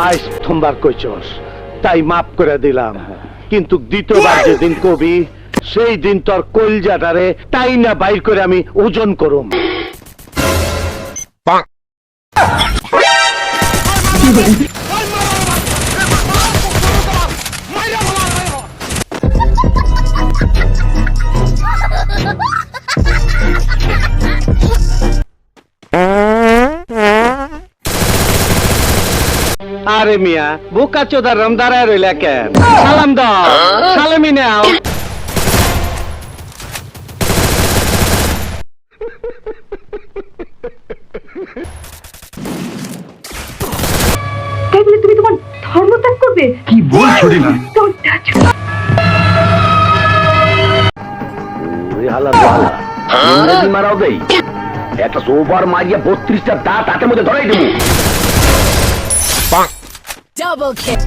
আজ প্রথমবার কইছস তাই মাফ করে দিলাম, কিন্তু দ্বিতীয়বার যেদিন কবি সেই দিন তোর কলজাটারে তাই না বাইর করে আমি ওজন করুম। আরে মিয়া বোকা চোদার রম দাঁড়ায় রইলা কেন? সালাম দাও, সালামি নাও। তাই বলে তুমি তোমার ধর্ম ত্যাগ করবে? কি বলছো রিনা? ইংরেজি মারাও দেই, একটা সোফার মারিয়া 32টা দাঁত হাতের মধ্যে ধরাই দেবো। Double kill.